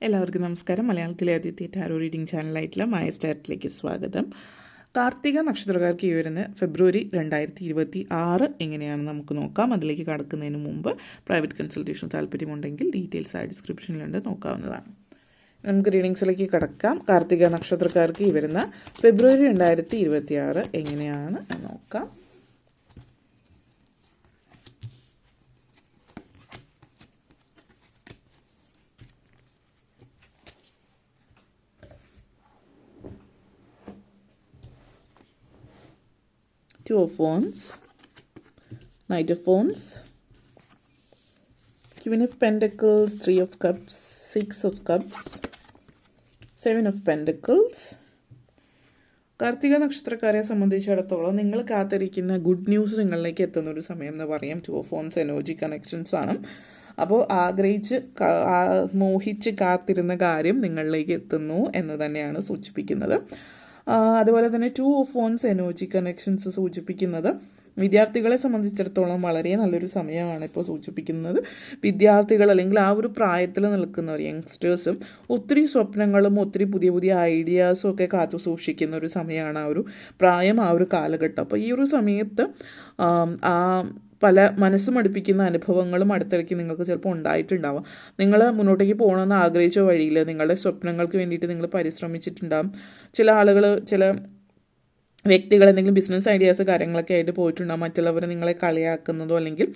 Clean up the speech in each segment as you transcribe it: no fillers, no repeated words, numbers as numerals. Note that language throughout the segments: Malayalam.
എല്ലാവർക്കും നമസ്കാരം. മലയാളത്തിലെ ആദ്യത്തെ ടാരോ റീഡിംഗ് ചാനലായിട്ടുള്ള മായ സ്റ്റാറ്റിലേക്ക് സ്വാഗതം. കാർത്തിക നക്ഷത്രക്കാർക്ക് ഈ വരുന്ന ഫെബ്രുവരി 2026 എങ്ങനെയാണെന്ന് നമുക്ക് നോക്കാം. അതിലേക്ക് കടക്കുന്നതിന് മുമ്പ് പ്രൈവറ്റ് കൺസൾട്ടേഷൻ താല്പര്യമുണ്ടെങ്കിൽ ഡീറ്റെയിൽസ് ആയി ഡിസ്ക്രിപ്ഷനിലുണ്ട്, നോക്കാവുന്നതാണ്. നമുക്ക് റീഡിങ്സിലേക്ക് കടക്കാം. കാർത്തിക നക്ഷത്രക്കാർക്ക് ഈ വരുന്ന ഫെബ്രുവരി 2026 എങ്ങനെയാണ് നോക്കാം. Two of Wands, Knight of Wands, Queen of Pentacles, Three of Cups, Six of Cups, Seven of Pentacles. Karthika നക്ഷത്രക്കാരെ സംബന്ധിച്ചിടത്തോളം നിങ്ങൾ കാത്തിരിക്കുന്ന ഗുഡ് ന്യൂസ് നിങ്ങളിലേക്ക് എത്തുന്ന ഒരു സമയം എന്ന് പറയാം. Two of wands energy connections ആണ്. അപ്പോൾ ആഗ്രഹിച്ച് മോഹിച്ച് കാത്തിരുന്ന കാര്യം നിങ്ങളിലേക്ക് എത്തുന്നു എന്ന് തന്നെയാണ് സൂചിപ്പിക്കുന്നത്. അതുപോലെ തന്നെ two of wands energy connections സൂചിപ്പിക്കുന്നത് വിദ്യാർത്ഥികളെ സംബന്ധിച്ചിടത്തോളം വളരെ നല്ലൊരു സമയമാണ് ഇപ്പോൾ സൂചിപ്പിക്കുന്നത്. വിദ്യാർത്ഥികൾ അല്ലെങ്കിൽ ആ ഒരു പ്രായത്തിൽ നിൽക്കുന്നവർ, യങ്സ്റ്റേഴ്സും ഒത്തിരി സ്വപ്നങ്ങളും ഒത്തിരി പുതിയ പുതിയ ഐഡിയാസും ഒക്കെ കാത്തു സൂക്ഷിക്കുന്ന ഒരു സമയമാണ് ആ ഒരു പ്രായം, ആ ഒരു കാലഘട്ടം. അപ്പോൾ ഈ ഒരു സമയത്ത് പല മനസ്സുമടുപ്പിക്കുന്ന അനുഭവങ്ങളും അടുത്തിടയ്ക്ക് നിങ്ങൾക്ക് ചിലപ്പോൾ ഉണ്ടായിട്ടുണ്ടാവാം. നിങ്ങൾ മുന്നോട്ടേക്ക് പോകണമെന്ന് ആഗ്രഹിച്ച വഴിയിൽ നിങ്ങളുടെ സ്വപ്നങ്ങൾക്ക് വേണ്ടിയിട്ട് നിങ്ങൾ പരിശ്രമിച്ചിട്ടുണ്ടാകും. ചില ആളുകൾ, ചില വ്യക്തികൾ എന്തെങ്കിലും ബിസിനസ് ഐഡിയാസ് കാര്യങ്ങളൊക്കെ ആയിട്ട് പോയിട്ടുണ്ടാകും. മറ്റുള്ളവർ നിങ്ങളെ കളിയാക്കുന്നതോ അല്ലെങ്കിൽ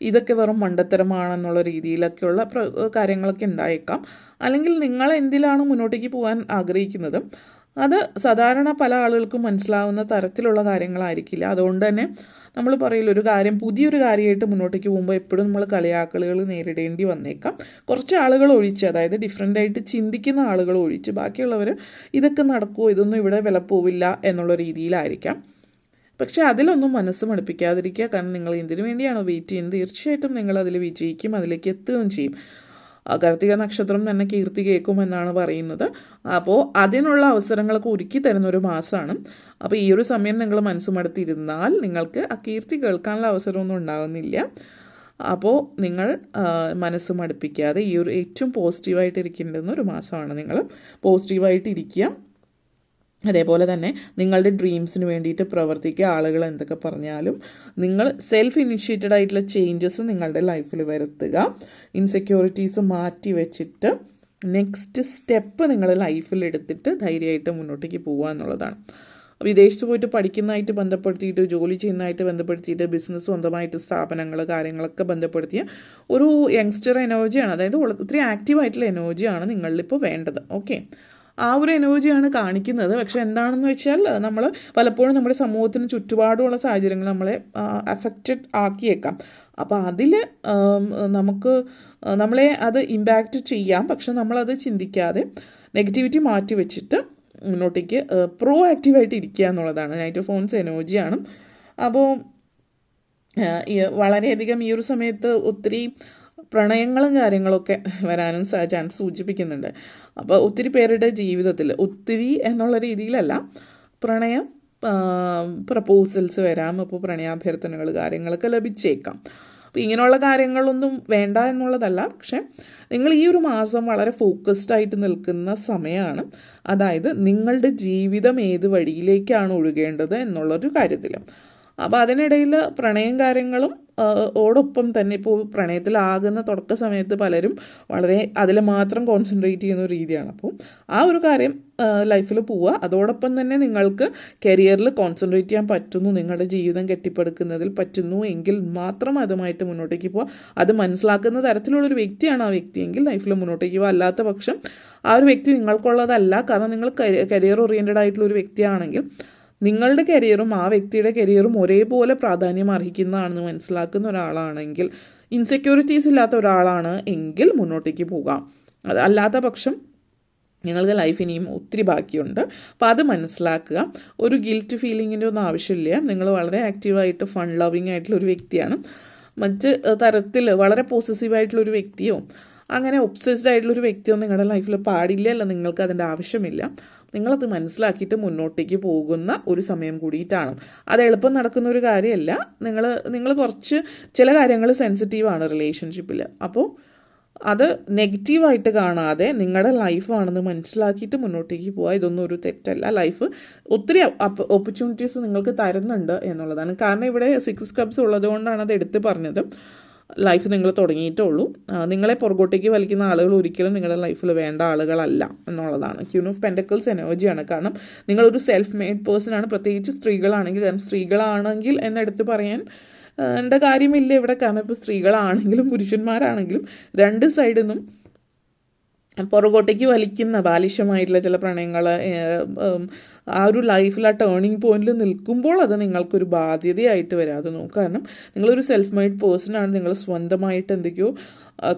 ഇതൊക്കെ വെറും മണ്ടത്തരമാണെന്നുള്ള രീതിയിലൊക്കെയുള്ള കാര്യങ്ങളൊക്കെ ഉണ്ടായേക്കാം. അല്ലെങ്കിൽ നിങ്ങൾ എന്തിലാണ് മുന്നോട്ടേക്ക് പോകാൻ ആഗ്രഹിക്കുന്നത് അത് സാധാരണ പല ആളുകൾക്കും മനസ്സിലാവുന്ന തരത്തിലുള്ള കാര്യങ്ങളായിരിക്കില്ല. അതുകൊണ്ട് തന്നെ നമ്മൾ പറയില്ല, ഒരു കാര്യം പുതിയൊരു കാര്യമായിട്ട് മുന്നോട്ടേക്ക് പോകുമ്പോൾ എപ്പോഴും നമ്മൾ കളിയാക്കലുകൾ നേരിടേണ്ടി വന്നേക്കാം. കുറച്ച് ആളുകൾ ഒഴിച്ച്, അതായത് ഡിഫറെൻ്റായിട്ട് ചിന്തിക്കുന്ന ആളുകൾ ഒഴിച്ച് ബാക്കിയുള്ളവർ ഇതൊക്കെ നടക്കുമോ, ഇതൊന്നും ഇവിടെ വില പോവില്ല എന്നുള്ള രീതിയിലായിരിക്കാം. പക്ഷേ അതിലൊന്നും മനസ്സ് മടുപ്പിക്കാതിരിക്കുക. കാരണം നിങ്ങൾ എന്തിനു വേണ്ടിയാണോ വെയിറ്റ് ചെയ്യുന്നത് തീർച്ചയായിട്ടും നിങ്ങൾ അതിൽ വിജയിക്കും, അതിലേക്ക് എത്തുകയും ചെയ്യും. കാർത്തിക നക്ഷത്രം തന്നെ കീർത്തി കേൾക്കുമെന്നാണ് പറയുന്നത്. അപ്പോൾ അതിനുള്ള അവസരങ്ങളൊക്കെ ഒരുക്കി തരുന്ന ഒരു മാസമാണ്. അപ്പോൾ ഈ ഒരു സമയം നിങ്ങൾ മനസ്സുമടുത്തിരുന്നാൽ നിങ്ങൾക്ക് ആ കീർത്തി കേൾക്കാനുള്ള അവസരമൊന്നും ഉണ്ടാകുന്നില്ല. അപ്പോൾ നിങ്ങൾ മനസ്സ് മടുപ്പിക്കാതെ ഈ ഒരു ഏറ്റവും പോസിറ്റീവായിട്ടിരിക്കേണ്ടുന്ന ഒരു മാസമാണ്. നിങ്ങൾ പോസിറ്റീവായിട്ടിരിക്കുക. അതേപോലെ തന്നെ നിങ്ങളുടെ ഡ്രീംസിന് വേണ്ടിയിട്ട് പ്രവർത്തിക്കുക. ആളുകൾ എന്തൊക്കെ പറഞ്ഞാലും നിങ്ങൾ സെൽഫ് ഇനിഷ്യേറ്റഡ് ആയിട്ടുള്ള ചേഞ്ചസ് നിങ്ങളുടെ ലൈഫിൽ വരുത്തുക. ഇൻസെക്യൂരിറ്റീസ് മാറ്റി വെച്ചിട്ട് നെക്സ്റ്റ് സ്റ്റെപ്പ് നിങ്ങൾ ലൈഫിൽ എടുത്തിട്ട് ധൈര്യമായിട്ട് മുന്നോട്ടേക്ക് പോകുക എന്നുള്ളതാണ്. വിദേശത്ത് പോയിട്ട് പഠിക്കുന്നതായിട്ട് ബന്ധപ്പെടുത്തിയിട്ട്, ജോലി ചെയ്യുന്നതായിട്ട് ബന്ധപ്പെടുത്തിയിട്ട്, ബിസിനസ് സ്വന്തമായിട്ട് സ്ഥാപനങ്ങൾ കാര്യങ്ങളൊക്കെ ബന്ധപ്പെടുത്തിയ ഒരു യങ്സ്റ്റർ എനർജിയാണ്. അതായത് ഒത്തിരി ആക്റ്റീവായിട്ടുള്ള എനർജിയാണ് നിങ്ങളിലിപ്പോൾ വേണ്ടത്. ഓക്കെ, ആ ഒരു എനർജിയാണ് കാണിക്കുന്നത്. പക്ഷെ എന്താണെന്ന് വെച്ചാൽ നമ്മൾ പലപ്പോഴും നമ്മുടെ സമൂഹത്തിന് ചുറ്റുപാടുമുള്ള സാഹചര്യങ്ങൾ നമ്മളെ അഫക്റ്റഡ് ആക്കിയേക്കാം. അപ്പോൾ അതിൽ നമ്മളെ അത് ഇമ്പാക്റ്റ് ചെയ്യാം. പക്ഷെ നമ്മളത് ചിന്തിക്കാതെ നെഗറ്റിവിറ്റി മാറ്റി വെച്ചിട്ട് മുന്നോട്ടേക്ക് പ്രോ ആക്റ്റീവായിട്ട് ഇരിക്കുക എന്നുള്ളതാണ്. നൈറ്റ് ഓഫ് വോൺസ് എനർജിയാണ്. അപ്പോൾ വളരെയധികം ഈ ഒരു സമയത്ത് ഒത്തിരി പ്രണയങ്ങളും കാര്യങ്ങളൊക്കെ വരാനും ചാൻസ് സൂചിപ്പിക്കുന്നുണ്ട്. അപ്പോൾ ഒത്തിരി പേരുടെ ജീവിതത്തിൽ, ഒത്തിരി എന്നുള്ള രീതിയിലല്ല, പ്രണയം പ്രപ്പോസൽസ് വരാം. അപ്പോൾ പ്രണയാഭ്യർത്ഥനകൾ കാര്യങ്ങളൊക്കെ ലഭിച്ചേക്കാം. അപ്പോൾ ഇങ്ങനെയുള്ള കാര്യങ്ങളൊന്നും വേണ്ട എന്നുള്ളതല്ല. പക്ഷേ നിങ്ങൾ ഈ ഒരു മാസം വളരെ ഫോക്കസ്ഡ് ആയിട്ട് നിൽക്കുന്ന സമയമാണ്. അതായത് നിങ്ങളുടെ ജീവിതം ഏത് വഴിയിലേക്കാണ് ഒഴുകേണ്ടത് എന്നുള്ളൊരു കാര്യത്തിൽ. അപ്പോൾ അതിനിടയിൽ പ്രണയം കാര്യങ്ങളും ഓടൊപ്പം തന്നെ ഇപ്പോൾ പ്രണയത്തിലാകുന്ന തുടക്ക സമയത്ത് പലരും വളരെ അതിൽ മാത്രം കോൺസെൻട്രേറ്റ് ചെയ്യുന്ന ഒരു രീതിയാണ്. അപ്പോൾ ആ ഒരു കാര്യം ലൈഫിൽ പോവുക. അതോടൊപ്പം തന്നെ നിങ്ങൾക്ക് കരിയറിൽ കോൺസെൻട്രേറ്റ് ചെയ്യാൻ പറ്റുന്നു, നിങ്ങളുടെ ജീവിതം കെട്ടിപ്പടുക്കുന്നതിൽ പറ്റുന്നു എങ്കിൽ മാത്രം അതുമായിട്ട് മുന്നോട്ടേക്ക് പോവുക. അത് മനസ്സിലാക്കുന്ന തരത്തിലുള്ളൊരു വ്യക്തിയാണ് ആ വ്യക്തിയെങ്കിൽ ലൈഫിൽ മുന്നോട്ടേക്ക് പോവുക. അല്ലാത്ത പക്ഷം ആ ഒരു വ്യക്തി നിങ്ങൾക്കുള്ളതല്ല. കാരണം നിങ്ങൾ കരിയർ ഓറിയൻറ്റഡ് ആയിട്ടുള്ള ഒരു വ്യക്തിയാണെങ്കിൽ നിങ്ങളുടെ കരിയറും ആ വ്യക്തിയുടെ കരിയറും ഒരേപോലെ പ്രാധാന്യം അർഹിക്കുന്നതാണെന്ന് മനസ്സിലാക്കുന്ന ഒരാളാണെങ്കിൽ, ഇൻസെക്യൂരിറ്റീസ് ഇല്ലാത്ത ഒരാളാണ് എങ്കിൽ മുന്നോട്ടേക്ക് പോകാം. അല്ലാത്ത പക്ഷം നിങ്ങൾക്ക് ലൈഫ് ഇനിയും ഒത്തിരി ബാക്കിയുണ്ട്. അപ്പോൾ അത് മനസ്സിലാക്കുക. ഒരു ഗിൽറ്റ് ഫീലിങ്ങിൻ്റെ ഒന്നും ആവശ്യമില്ല. നിങ്ങൾ വളരെ ആക്റ്റീവായിട്ട് ഫൺ ലവിങ് ആയിട്ടുള്ളൊരു വ്യക്തിയാണ്. മറ്റ് തരത്തിൽ വളരെ പോസസീവായിട്ടുള്ളൊരു വ്യക്തിയോ അങ്ങനെ ഒബ്സസ്ഡ് ആയിട്ടുള്ളൊരു വ്യക്തിയോ നിങ്ങളുടെ ലൈഫിൽ പാടില്ല. നിങ്ങൾക്ക് അതിൻ്റെ ആവശ്യമില്ല. നിങ്ങളത് മനസ്സിലാക്കിയിട്ട് മുന്നോട്ടേക്ക് പോകുന്ന ഒരു സമയം കൂടിയിട്ടാണ്. അത് എളുപ്പം നടക്കുന്ന ഒരു കാര്യമല്ല. നിങ്ങൾ കുറച്ച് ചില കാര്യങ്ങൾ സെൻസിറ്റീവാണ് റിലേഷൻഷിപ്പിൽ. അപ്പോൾ അത് നെഗറ്റീവായിട്ട് കാണാതെ നിങ്ങളുടെ ലൈഫാണെന്ന് മനസ്സിലാക്കിയിട്ട് മുന്നോട്ടേക്ക് പോവുക. ഇതൊന്നും ഒരു തെറ്റല്ല. ലൈഫ് ഒത്തിരി ഓപ്പർച്യൂണിറ്റീസ് നിങ്ങൾക്ക് തരുന്നുണ്ട് എന്നുള്ളതാണ്. കാരണം ഇവിടെ 6 കപ്സ് ഉള്ളത് കൊണ്ടാണ് അത് എടുത്ത് പറഞ്ഞത്. ലൈഫ് നിങ്ങൾ തുടങ്ങിയിട്ടുള്ളൂ. നിങ്ങളെ പുറകോട്ടേക്ക് വലിക്കുന്ന ആളുകൾ ഒരിക്കലും നിങ്ങളുടെ ലൈഫിൽ വേണ്ട ആളുകളല്ല എന്നുള്ളതാണ്. ക്യൂൻ ഓഫ് പെൻറ്റക്കിൾസ് എനർജിയാണ്. കാരണം നിങ്ങളൊരു സെൽഫ് മെയ്ഡ് പേഴ്സൺ ആണ്, പ്രത്യേകിച്ച് സ്ത്രീകളാണെങ്കിൽ. കാരണം സ്ത്രീകളാണെങ്കിൽ എന്നെടുത്ത് പറയാൻ എൻ്റെ കാര്യമില്ല ഇവിടെ. കാരണം ഇപ്പോൾ സ്ത്രീകളാണെങ്കിലും പുരുഷന്മാരാണെങ്കിലും രണ്ട് സൈഡിൽ നിന്നും പുറകോട്ടേക്ക് വലിക്കുന്ന ബാലിശമായിട്ടുള്ള ചില പ്രണയങ്ങൾ ആ ഒരു ലൈഫിൽ ആ ടേണിംഗ് പോയിന്റിൽ നിൽക്കുമ്പോൾ അത് നിങ്ങൾക്കൊരു ബാധ്യതയായിട്ട് വരാതെ നോക്കുക. കാരണം നിങ്ങളൊരു സെൽഫ് മെയ്ഡ് പേഴ്സണാണ്. നിങ്ങൾ സ്വന്തമായിട്ട് എന്തൊക്കെയോ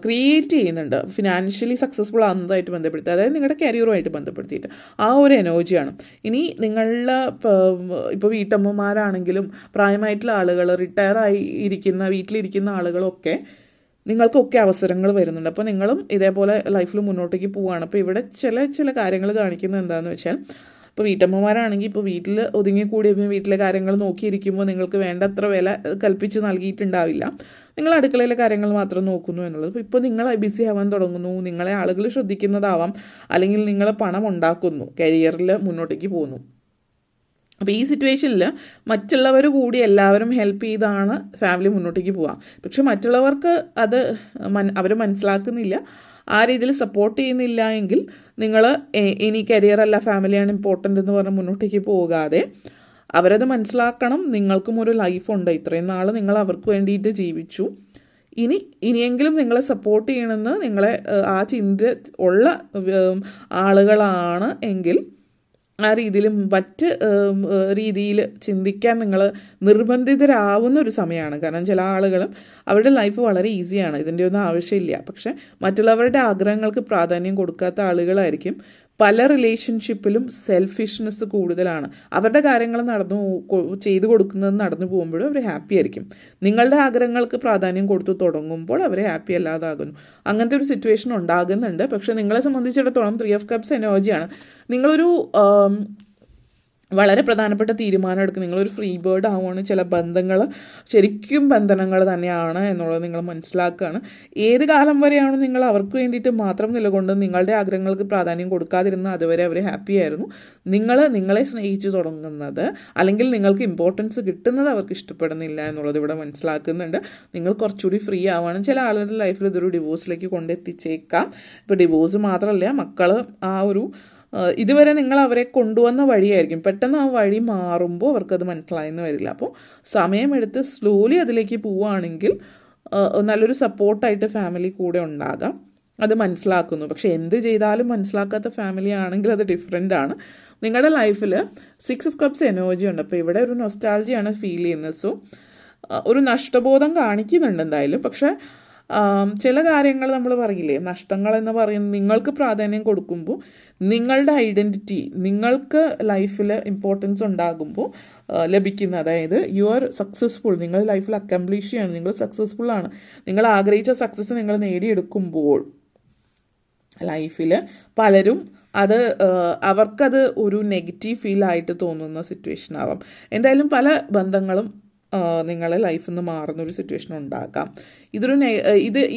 ക്രിയേറ്റ് ചെയ്യുന്നുണ്ട്. ഫിനാൻഷ്യലി സക്സസ്ഫുൾ ആകുന്നതായിട്ട് ബന്ധപ്പെടുത്തി, അതായത് നിങ്ങളുടെ കരിയറുമായിട്ട് ബന്ധപ്പെടുത്തിയിട്ട് ആ ഒരു എനർജിയാണ്. ഇനി നിങ്ങളുടെ ഇപ്പോൾ വീട്ടമ്മമാരാണെങ്കിലും പ്രായമായിട്ടുള്ള ആളുകൾ, റിട്ടയറായി ഇരിക്കുന്ന വീട്ടിലിരിക്കുന്ന ആളുകളൊക്കെ നിങ്ങൾക്കൊക്കെ അവസരങ്ങൾ വരുന്നുണ്ട്. അപ്പോൾ നിങ്ങളും ഇതേപോലെ ലൈഫിൽ മുന്നോട്ടേക്ക് പോവുകയാണ്. അപ്പോൾ ഇവിടെ ചില കാര്യങ്ങൾ കാണിക്കുന്നത് എന്താണെന്ന് വെച്ചാൽ, ഇപ്പോൾ വീട്ടമ്മമാരാണെങ്കിൽ ഇപ്പോൾ വീട്ടിൽ ഒതുങ്ങിക്കൂടി വീട്ടിലെ കാര്യങ്ങൾ നോക്കിയിരിക്കുമ്പോൾ നിങ്ങൾക്ക് വേണ്ടത്ര വില കൽപ്പിച്ച് നൽകിയിട്ടുണ്ടാവില്ല. നിങ്ങൾ അടുക്കളയിലെ കാര്യങ്ങൾ മാത്രം നോക്കുന്നു എന്നുള്ളത്. ഇപ്പോൾ നിങ്ങൾ ബിസി ആവാൻ തുടങ്ങുന്നു, നിങ്ങളെ ആളുകൾ ശ്രദ്ധിക്കുന്നതാവാം, അല്ലെങ്കിൽ നിങ്ങൾ പണം ഉണ്ടാക്കുന്നു, കരിയറിൽ മുന്നോട്ടേക്ക് പോകുന്നു. അപ്പോൾ ഈ സിറ്റുവേഷനിൽ മറ്റുള്ളവർ കൂടി എല്ലാവരും ഹെൽപ്പ് ചെയ്താണ് ഫാമിലി മുന്നോട്ടേക്ക് പോവുക. പക്ഷെ മറ്റുള്ളവർക്ക് അത് അവർ മനസ്സിലാക്കുന്നില്ല, ആ രീതിയിൽ സപ്പോർട്ട് ചെയ്യുന്നില്ല എങ്കിൽ നിങ്ങൾ ഇനി കരിയറല്ല ഫാമിലിയാണ് ഇമ്പോർട്ടൻ്റ് എന്ന് പറഞ്ഞ് മുന്നോട്ടേക്ക് പോകാതെ അവരത് മനസ്സിലാക്കണം. നിങ്ങൾക്കും ഒരു ലൈഫുണ്ട്, ഇത്രയും നാൾ നിങ്ങൾ അവർക്ക് വേണ്ടിയിട്ട് ജീവിച്ചു, ഇനിയെങ്കിലും നിങ്ങളെ സപ്പോർട്ട് ചെയ്യണമെന്ന് നിങ്ങളെ ആ ചിന്ത ഉള്ള ആളുകളാണ് എങ്കിൽ ആ രീതിയിൽ മറ്റ് രീതിയിൽ ചിന്തിക്കാൻ നിങ്ങൾ നിർബന്ധിതരാവുന്ന ഒരു സമയമാണ്. കാരണം ചില ആളുകൾ അവരുടെ ലൈഫ് വളരെ ഈസിയാണ്, ഇതിൻ്റെ ഒന്നും ആവശ്യമില്ല. പക്ഷെ മറ്റുള്ളവരുടെ ആഗ്രഹങ്ങൾക്ക് പ്രാധാന്യം കൊടുക്കാത്ത ആളുകളായിരിക്കും പല റിലേഷൻഷിപ്പിലും സെൽഫിഷ്നെസ് കൂടുതലാണ്. അവരുടെ കാര്യങ്ങൾ ചെയ്തു കൊടുക്കുന്നത് നടന്നു പോകുമ്പോഴും അവർ ഹാപ്പി ആയിരിക്കും. നിങ്ങളുടെ ആഗ്രഹങ്ങൾക്ക് പ്രാധാന്യം കൊടുത്തു തുടങ്ങുമ്പോൾ അവർ ഹാപ്പി അല്ലാതാകുന്നു. അങ്ങനത്തെ ഒരു സിറ്റുവേഷൻ ഉണ്ടാകുന്നുണ്ട്. പക്ഷെ നിങ്ങളെ സംബന്ധിച്ചിടത്തോളം 3 of Cups എനർജിയാണ്. നിങ്ങളൊരു വളരെ പ്രധാനപ്പെട്ട തീരുമാനം എടുക്കും. നിങ്ങളൊരു ഫ്രീ ബേർഡ് ആവുകയാണ്. ചില ബന്ധങ്ങൾ ശരിക്കും ബന്ധനങ്ങൾ തന്നെയാണ് എന്നുള്ളത് നിങ്ങൾ മനസ്സിലാക്കുകയാണ്. ഏത് കാലം വരെയാണ് നിങ്ങൾ അവർക്ക് വേണ്ടിയിട്ട് മാത്രം നിലകൊണ്ട് നിങ്ങളുടെ ആഗ്രഹങ്ങൾക്ക് പ്രാധാന്യം കൊടുക്കാതിരുന്ന അതുവരെ അവർ ഹാപ്പി ആയിരുന്നു. നിങ്ങളെ സ്നേഹിച്ചു തുടങ്ങുന്നത് അല്ലെങ്കിൽ നിങ്ങൾക്ക് ഇമ്പോർട്ടൻസ് കിട്ടുന്നത് അവർക്ക് ഇഷ്ടപ്പെടുന്നില്ല എന്നുള്ളത് ഇവിടെ മനസ്സിലാക്കുന്നുണ്ട്. നിങ്ങൾ കുറച്ചുകൂടി ഫ്രീ ആവുകയാണ്. ചില ആളുകളുടെ ലൈഫിൽ ഇതൊരു ഡിവോഴ്സിലേക്ക് കൊണ്ടെത്തിച്ചേക്കാം. ഇപ്പോൾ ഡിവോഴ്സ് മാത്രമല്ല, മക്കൾ ആ ഒരു ഇതുവരെ നിങ്ങൾ അവരെ കൊണ്ടുവന്ന വഴിയായിരിക്കും, പെട്ടെന്ന് ആ വഴി മാറുമ്പോൾ അവർക്കത് മനസ്സിലായെന്ന് വരില്ല. അപ്പോൾ സമയമെടുത്ത് സ്ലോലി അതിലേക്ക് പോവുകയാണെങ്കിൽ നല്ലൊരു സപ്പോർട്ടായിട്ട് ഫാമിലി കൂടെ ഉണ്ടാകാം. അത് മനസ്സിലാക്കുന്നു. പക്ഷെ എന്ത് ചെയ്താലും മനസ്സിലാക്കാത്ത ഫാമിലി ആണെങ്കിൽ അത് ഡിഫറെൻ്റ് ആണ്. നിങ്ങളുടെ ലൈഫിൽ 6 of Cups എനർജി ഉണ്ട്. അപ്പോൾ ഇവിടെ ഒരു നൊസ്റ്റാൾജിയാണ് ഫീൽ ചെയ്യുന്നത്. സോ ഒരു നഷ്ടബോധം കാണിക്കുന്നുണ്ട് എന്തായാലും. പക്ഷേ ചില കാര്യങ്ങൾ നമ്മൾ പറയില്ലേ, നഷ്ടങ്ങൾ എന്ന് പറയുന്നത് നിങ്ങൾക്ക് പ്രാധാന്യം കൊടുക്കുമ്പോൾ നിങ്ങളുടെ ഐഡൻറ്റിറ്റി നിങ്ങൾക്ക് ലൈഫിൽ ഇമ്പോർട്ടൻസ് ഉണ്ടാകുമ്പോൾ ലഭിക്കുന്ന, അതായത് യു ആർ സക്സസ്ഫുൾ, നിങ്ങൾ ലൈഫിൽ അക്കംപ്ലിഷ് ചെയ്യാണ്, നിങ്ങൾ സക്സസ്ഫുള്ളാണ്, നിങ്ങൾ ആഗ്രഹിച്ച സക്സസ് നിങ്ങൾ നേടിയെടുക്കുമ്പോൾ ലൈഫിൽ പലരും അവർക്കത് ഒരു നെഗറ്റീവ് ഫീലായിട്ട് തോന്നുന്ന സിറ്റുവേഷൻ ആവാം. എന്തായാലും പല ബന്ധങ്ങളും നിങ്ങളെ ലൈഫിൽ നിന്ന് മാറുന്നൊരു സിറ്റുവേഷൻ ഉണ്ടാക്കാം.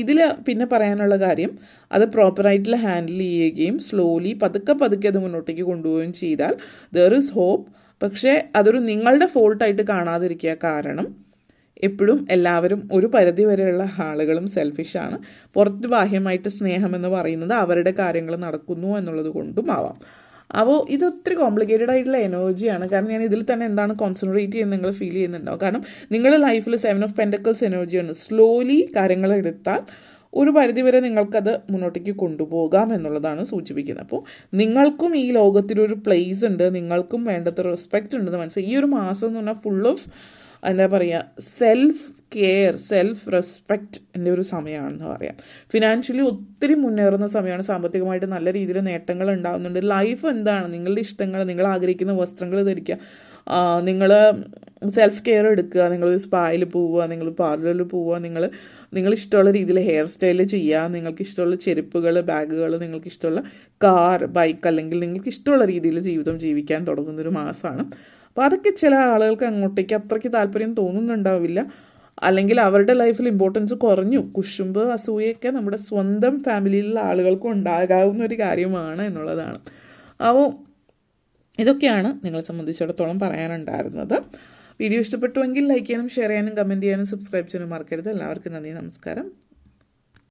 ഇതിൽ പിന്നെ പറയാനുള്ള കാര്യം, അത് പ്രോപ്പറായിട്ട് ഹാൻഡിൽ ചെയ്യുകയും സ്ലോലി പതുക്കെ അത് മുന്നോട്ടേക്ക് കൊണ്ടുപോവുകയും ചെയ്താൽ ദർ ഈസ് ഹോപ്പ്. പക്ഷേ അതൊരു നിങ്ങളുടെ ഫോൾട്ടായിട്ട് കാണാതിരിക്കുക. കാരണം എപ്പോഴും എല്ലാവരും ഒരു പരിധി വരെയുള്ള ആളുകളും സെൽഫിഷാണ്. പുറത്ത് ബാഹ്യമായിട്ട് സ്നേഹമെന്ന് പറയുന്നത് അവരുടെ കാര്യങ്ങൾ നടക്കുന്നു എന്നുള്ളത് കൊണ്ടും ആവാം. അപ്പോൾ ഇത് ഒത്തിരി കോംപ്ലിക്കേറ്റഡ് ആയിട്ടുള്ള എനർജിയാണ്. കാരണം ഞാൻ ഇതിൽ തന്നെ എന്താണ് കോൺസെൻട്രേറ്റ് ചെയ്യുന്നത് നിങ്ങൾ ഫീൽ ചെയ്യുന്നുണ്ടാവും. കാരണം നിങ്ങളുടെ ലൈഫിൽ 7 of Pentacles എനർജിയാണ്. സ്ലോലി കാര്യങ്ങൾ എടുത്താൽ ഒരു പരിധിവരെ നിങ്ങൾക്കത് മുന്നോട്ടേക്ക് കൊണ്ടുപോകാം എന്നുള്ളതാണ് സൂചിപ്പിക്കുന്നത്. അപ്പോൾ നിങ്ങൾക്കും ഈ ലോകത്തിലൊരു പ്ലേസ് ഉണ്ട്, നിങ്ങൾക്കും വേണ്ടത്ര റെസ്പെക്റ്റ് ഉണ്ടെന്ന് മനസ്സിലായി. ഈ ഒരു മാസം എന്ന് പറഞ്ഞാൽ ഫുൾ ഓഫ് എന്താ പറയുക, സെൽഫ് കെയർ, സെൽഫ് റെസ്പെക്റ്റിൻ്റെ ഒരു സമയമാണെന്ന് പറയാം. ഫിനാൻഷ്യലി ഒത്തിരി മുന്നേറുന്ന സമയമാണ്. സാമ്പത്തികമായിട്ട് നല്ല രീതിയിൽ നേട്ടങ്ങൾ ഉണ്ടാകുന്നുണ്ട്. ലൈഫ് എന്താണ്, നിങ്ങളുടെ ഇഷ്ടങ്ങൾ, നിങ്ങൾ ആഗ്രഹിക്കുന്ന വസ്ത്രങ്ങൾ ധരിക്കുക, നിങ്ങൾ സെൽഫ് കെയർ എടുക്കുക, നിങ്ങളൊരു സ്പായിൽ പോവുക, നിങ്ങൾ പാർലറിൽ പോവുക, നിങ്ങൾ ഇഷ്ടമുള്ള രീതിയിൽ ഹെയർ സ്റ്റൈൽ ചെയ്യുക, നിങ്ങൾക്ക് ഇഷ്ടമുള്ള ചെരുപ്പുകൾ, ബാഗുകൾ, നിങ്ങൾക്ക് ഇഷ്ടമുള്ള കാർ, ബൈക്ക്, അല്ലെങ്കിൽ നിങ്ങൾക്ക് ഇഷ്ടമുള്ള രീതിയിൽ ജീവിതം ജീവിക്കാൻ തുടങ്ങുന്നൊരു മാസമാണ്. അപ്പോൾ അതൊക്കെ ചില ആളുകൾക്ക് അങ്ങോട്ടേക്ക് അത്രയ്ക്ക് താല്പര്യം തോന്നുന്നുണ്ടാവില്ല. അല്ലെങ്കിൽ അവരുടെ ലൈഫിൽ ഇമ്പോർട്ടൻസ് കുറഞ്ഞു. കുശുമ്പ് അസൂയൊക്കെ നമ്മുടെ സ്വന്തം ഫാമിലിയിലുള്ള ആളുകൾക്കും ഉണ്ടാകാവുന്ന ഒരു കാര്യമാണ് എന്നുള്ളതാണ്. അപ്പോൾ ഇതൊക്കെയാണ് നിങ്ങളെ സംബന്ധിച്ചിടത്തോളം പറയാനുണ്ടായിരുന്നത്. വീഡിയോ ഇഷ്ടപ്പെട്ടുവെങ്കിൽ ലൈക്ക് ചെയ്യാനും ഷെയർ ചെയ്യാനും കമൻറ്റ് ചെയ്യാനും സബ്സ്ക്രൈബ് ചെയ്യാനും മറക്കരുത്. എല്ലാവർക്കും നന്ദി, നമസ്കാരം.